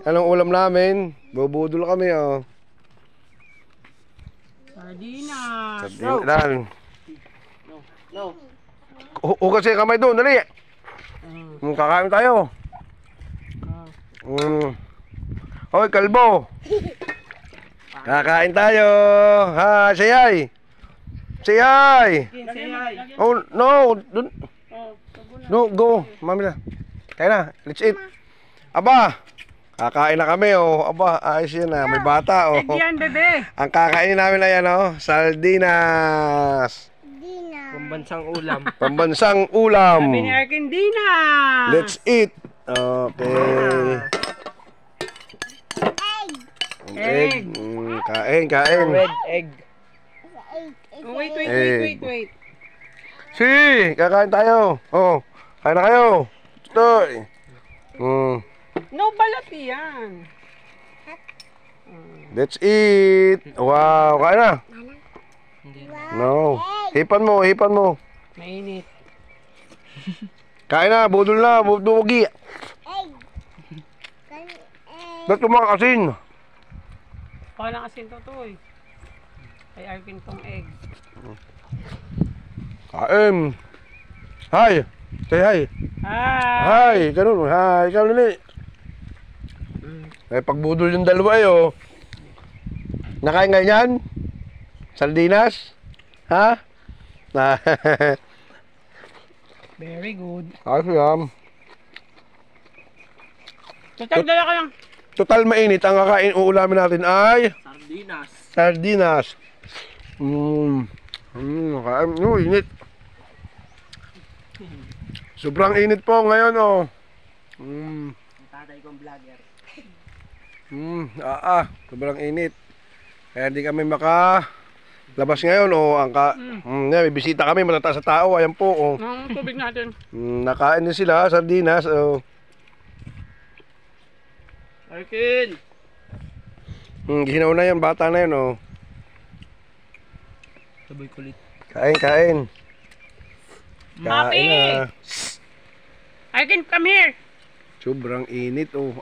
Anong ulam namin? Bubudol kami, oh. Sardinas. Sardinas. No. Hugas yung kamay doon, dali. Kakain tayo. Hoy, kalbo. Kakain tayo. Ha, sayay. Sayay. Oh, no. No, go. Mami na. Kaya na, let's eat. Aba, kakain na kami, oh. Aba, ayos yan na. May bata, oh. Egg yan, bebe. Ang kakainin namin na yan, oh. Sardinas. Pambansang ulam. Pambansang ulam. Sabi ni Argentina. Let's eat. Okay. Egg. Kain. Red egg. Oh, wait. Si, kakain tayo. Oh, kain na kayo. Toy. No, balat yan. Let's eat. Wow, kain na. No. Hipan mo. Mainit. Kain na, budol na, budugi. Ba't kumakasin? Walang asin to eh. Kay Arkin tong egg. Kain. Hi. Say hi. Hi. Ganun. Hi. Ikaw nili. Eh, pagbudol yung dalawa eh, oh. Nakain nga yan? Sardinas? Ha? Very good. Ayos yan. Tatagdala ka lang. Total mainit. Ang kakain uulamin natin ay sardinas. Nakain. Init. Sobrang init po ngayon, oh. Tatay kong vlogger. Sobrang init. Kaya hindi kami makalabas ngayon, oh. May bisita kami, matataas sa tao. Ayan po, oh. Ang tubig natin. Nakain din sila, sardinas, oh. Arkin. Ginaw na yan, bata na yan, oh. Sabay kulit. Kain. Mapi! Na. Arkin, come here. Sobrang init, oh.